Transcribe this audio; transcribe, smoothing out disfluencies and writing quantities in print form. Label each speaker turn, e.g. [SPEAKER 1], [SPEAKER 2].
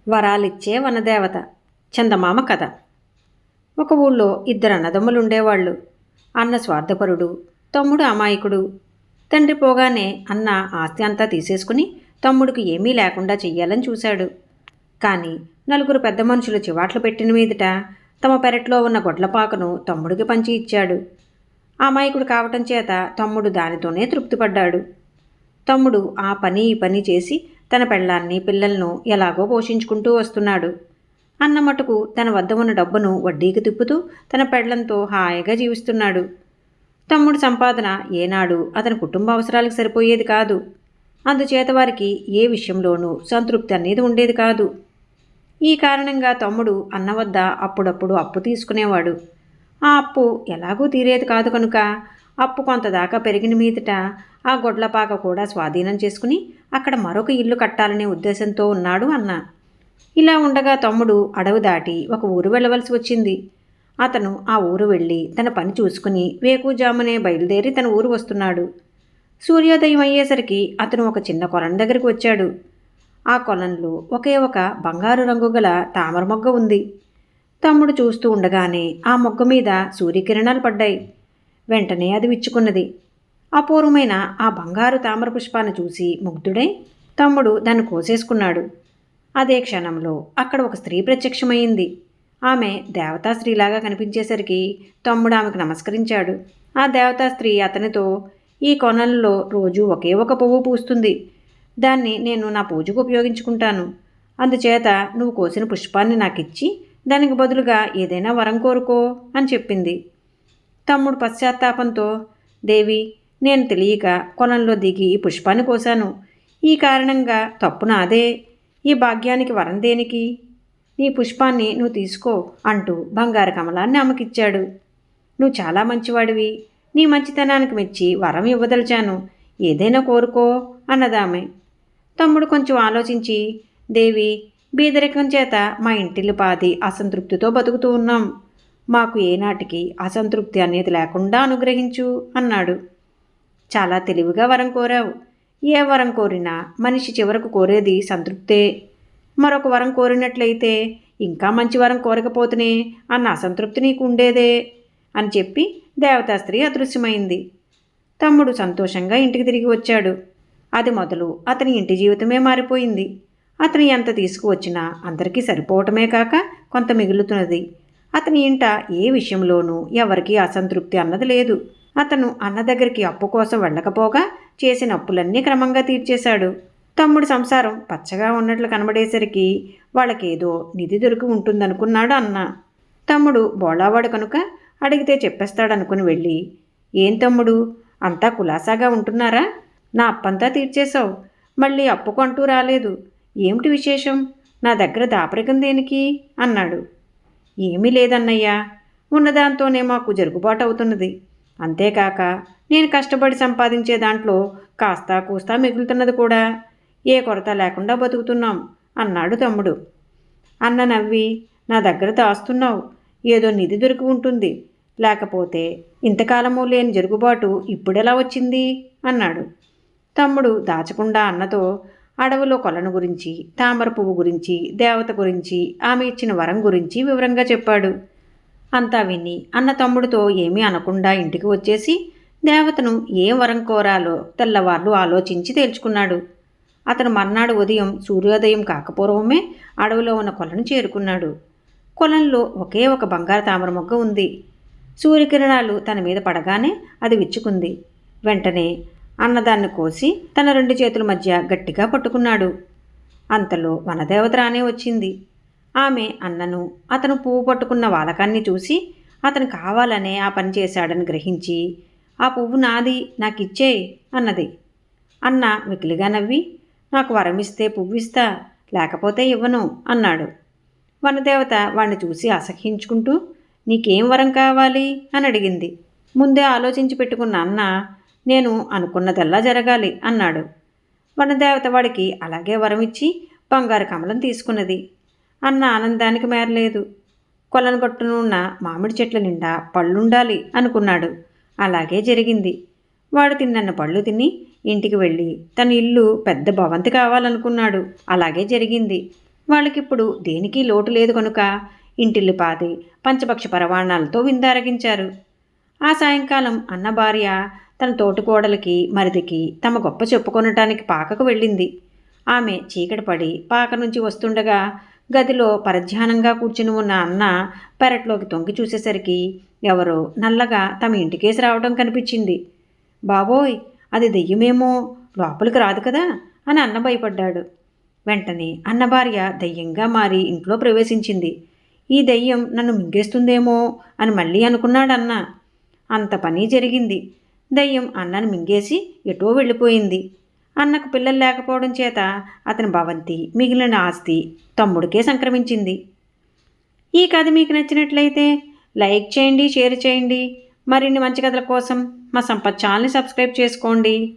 [SPEAKER 1] వరాలిచ్చే వనదేవత. చందమామ కథ. ఒక ఊళ్ళో ఇద్దరు అన్నదమ్ములుండేవాళ్ళు. అన్న స్వార్థపరుడు, తమ్ముడు అమాయకుడు. తండ్రి పోగానే అన్న ఆస్తి అంతా తీసేసుకుని తమ్ముడికి ఏమీ లేకుండా చెయ్యాలని చూశాడు. కానీ నలుగురు పెద్ద మనుషులు చివాట్లు పెట్టిన మీదట తమ పెరట్లో ఉన్న గొడ్లపాకను తమ్ముడికి పంచి ఇచ్చాడు. అమాయకుడు కావటం చేత తమ్ముడు దానితోనే తృప్తిపడ్డాడు. తమ్ముడు ఆ పని ఈ పని చేసి తన పెళ్ళాన్ని పిల్లలను ఎలాగో పోషించుకుంటూ వస్తున్నాడు. అన్న మటుకు తన వద్ద ఉన్న డబ్బును వడ్డీకి తిప్పుతూ తన పెళ్ళంతో హాయిగా జీవిస్తున్నాడు. తమ్ముడు సంపాదన ఏనాడు అతని కుటుంబ అవసరాలకు సరిపోయేది కాదు. అందుచేత వారికి ఏ విషయంలోనూ సంతృప్తి అనేది ఉండేది కాదు. ఈ కారణంగా తమ్ముడు అన్న వద్ద అప్పుడప్పుడు అప్పు తీసుకునేవాడు. ఆ అప్పు ఎలాగూ తీరేది కాదు కనుక అప్పు కొంతదాకా పెరిగిన మీదట ఆ గొడ్లపాక కూడా స్వాధీనం చేసుకుని అక్కడ మరొక ఇల్లు కట్టాలనే ఉద్దేశంతో ఉన్నాడు అన్న. ఇలా ఉండగా తమ్ముడు అడవి దాటి ఒక ఊరు వెళ్ళవలసి వచ్చింది. అతను ఆ ఊరు వెళ్ళి తన పని చూసుకుని వేకుజామునే బయలుదేరి తన ఊరు వస్తున్నాడు. సూర్యోదయం అయ్యేసరికి అతను ఒక చిన్న కొలను దగ్గరికి వచ్చాడు. ఆ కొలంలో ఒకే ఒక బంగారు రంగు గల తామర మొగ్గ ఉంది. తమ్ముడు చూస్తూ ఉండగానే ఆ మొగ్గ మీద సూర్యకిరణాలు పడ్డాయి. వెంటనే అది విచ్చుకున్నది. అపూర్వమైన ఆ బంగారు తామర పుష్పాన్ని చూసి ముగ్ధుడై తమ్ముడు దాన్ని కోసేసుకున్నాడు. అదే క్షణంలో అక్కడ ఒక స్త్రీ ప్రత్యక్షమైంది. ఆమె దేవతా స్త్రీలాగా కనిపించేసరికి తమ్ముడు ఆమెకు నమస్కరించాడు. ఆ దేవతా స్త్రీ అతనితో, ఈ కొనల్లో రోజు ఒకే ఒక పువ్వు పూస్తుంది. దాన్ని నేను నా పూజకు ఉపయోగించుకుంటాను. అందుచేత నువ్వు కోసిన పుష్పాన్ని నాకిచ్చి దానికి బదులుగా ఏదైనా వరం కోరుకో అని చెప్పింది. తమ్ముడు పశ్చాత్తాపంతో, దేవి, నేను తెలియక కొలంలో దిగి ఈ పుష్పాన్ని కోశాను. ఈ కారణంగా తప్పు నాదే. ఈ భాగ్యానికి వరం దేనికి? నీ పుష్పాన్ని నువ్వు తీసుకో అంటూ బంగారు కమలాన్ని ఆమెకిచ్చాడు. నువ్వు చాలా మంచివాడివి. నీ మంచితనానికి మెచ్చి వరం ఇవ్వదలిచాను. ఏదైనా కోరుకో అన్నదామె. తమ్ముడు కొంచెం ఆలోచించి, దేవి, బీదరికం చేత మా ఇంటిల్లి పాది అసంతృప్తితో బతుకుతూ ఉన్నాం. మాకు ఏనాటికి అసంతృప్తి అనేది లేకుండా అనుగ్రహించు అన్నాడు. చాలా తెలివిగా వరం కోరావు. ఏ వరం కోరినా మనిషి చివరకు కోరేది సంతృప్తే. మరొక వరం కోరినట్లయితే ఇంకా మంచి వరం కోరకపోతేనే అన్న అసంతృప్తి నీకు ఉండేదే అని చెప్పి దేవతాస్త్రీ అదృశ్యమైంది. తమ్ముడు సంతోషంగా ఇంటికి తిరిగి వచ్చాడు. అది మొదలు అతని ఇంటి జీవితమే మారిపోయింది. అతను ఎంత తీసుకువచ్చినా అందరికీ సరిపోవటమే కాక కొంత మిగులుతున్నది. అతని ఇంట ఏ విషయంలోనూ ఎవరికీ అసంతృప్తి అన్నది లేదు. అతను అన్న దగ్గరికి అప్పు కోసం వెళ్ళకపోగా చేసిన అప్పులన్నీ క్రమంగా తీర్చేశాడు. తమ్ముడి సంసారం పచ్చగా ఉన్నట్లు కనబడేసరికి వాళ్ళకేదో నిధి దొరికి ఉంటుందనుకున్నాడు అన్న. తమ్ముడు బోళావాడు కనుక అడిగితే చెప్పేస్తాడనుకుని వెళ్ళి, ఏం తమ్ముడు, అంతా కులాసాగా ఉంటున్నారా? నా అప్పంతా తీర్చేశావు, మళ్ళీ అప్పుకంటూ రాలేదు. ఏమిటి విశేషం? నా దగ్గర దాపరికం దేనికి అన్నాడు. ఏమీ లేదన్నయ్యా, ఉన్నదాంతోనే మాకు జరుగుబాటు అవుతున్నది. అంతేకాక నేను కష్టపడి సంపాదించే దాంట్లో కాస్తా కూస్తా మిగులుతున్నది కూడా. ఏ కొరత లేకుండా బతుకుతున్నాం అన్నాడు తమ్ముడు. అన్న నవ్వి, నా దగ్గర దాస్తున్నావు, ఏదో నిధి దొరికి ఉంటుంది. లేకపోతే ఇంతకాలము లేని జరుగుబాటు ఇప్పుడెలా వచ్చింది అన్నాడు. తమ్ముడు దాచకుండా అన్నతో అడవిలో కొలను గురించి, తామర పువ్వు గురించి, దేవత గురించి, ఆమె ఇచ్చిన వరం గురించి వివరంగా చెప్పాడు. అంతా విని అన్న తమ్ముడితో ఏమీ అనకుండా ఇంటికి వచ్చేసి దేవతను ఏం వరం కోరాలో తెల్లవార్లు ఆలోచించి తేల్చుకున్నాడు. అతను మర్నాడు ఉదయం సూర్యోదయం కాకపూర్వమే అడవిలో ఉన్న కొలను చేరుకున్నాడు. కొలంలో ఒకే ఒక బంగారు తామర మొగ్గ ఉంది. సూర్యకిరణాలు తన మీద పడగానే అది విచ్చుకుంది. వెంటనే అన్నదాన్ని కోసి తన 2 చేతుల మధ్య గట్టిగా పట్టుకున్నాడు. అంతలో వనదేవత రానే వచ్చింది. ఆమె అన్నను, అతను పువ్వు పట్టుకున్న వాలకాన్ని చూసి అతను కావాలనే ఆ పని చేశాడని గ్రహించి, ఆ పువ్వు నాది, నాకిచ్చేయి అన్నది. అన్న మికిలిగా నవ్వి, నాకు వరమిస్తే పువ్వు ఇస్తా, లేకపోతే ఇవ్వను అన్నాడు. వనదేవత వాణ్ణి చూసి అసహ్యించుకుంటూ, నీకేం వరం కావాలి అని అడిగింది. ముందే ఆలోచించి పెట్టుకున్న అన్న, నేను అనుకున్నదల్లా జరగాలి అన్నాడు. వనదేవత వాడికి అలాగే వరమిచ్చి బంగారు కమలం తీసుకున్నది. అన్న ఆనందానికి మేరలేదు. కొలను గట్టును ఉన్న మామిడి చెట్ల నిండా పళ్ళుండాలి అనుకున్నాడు. అలాగే జరిగింది. వాడు తిన్నన్న పళ్ళు తిని ఇంటికి వెళ్ళి తన ఇల్లు పెద్ద భవంతి కావాలనుకున్నాడు. అలాగే జరిగింది. వాళ్ళకిప్పుడు దేనికి లోటు లేదు కనుక ఇంటిల్లిపాది పంచపక్ష పరవాణాలతో విందారగించారు. ఆ సాయంకాలం అన్న భార్య తన తోటికోడలికి మరిదికి తమ గొప్ప చెప్పుకొనటానికి పాకకు వెళ్ళింది. ఆమె చీకటి పడి పాక నుంచి వస్తుండగా గదిలో పరధ్యానంగా కూర్చుని ఉన్న అన్న పెరట్లోకి తొంగి చూసేసరికి ఎవరో నల్లగా తమ ఇంటికేసి రావడం కనిపించింది. బాబోయ్, అది దెయ్యమేమో, లోపలికి రాదు కదా అని అన్న భయపడ్డాడు. వెంటనే అన్న భార్య దెయ్యంగా మారి ఇంట్లో ప్రవేశించింది. ఈ దెయ్యం నన్ను మింగేస్తుందేమో అని మళ్ళీ అనుకున్నాడన్న. అంత పని జరిగింది. దెయ్యం అన్నను మింగేసి ఎటో వెళ్ళిపోయింది. అన్నకు పిల్లలు లేకపోవడం చేత అతని భవంతి మిగిలిన ఆస్తి తమ్ముడికే సంక్రమించింది. ఈ కథ మీకు నచ్చినట్లయితే లైక్ చేయండి, షేర్ చేయండి. మరిన్ని మంచి కథల కోసం మా సంపత్ ఛానల్ని సబ్స్క్రైబ్ చేసుకోండి.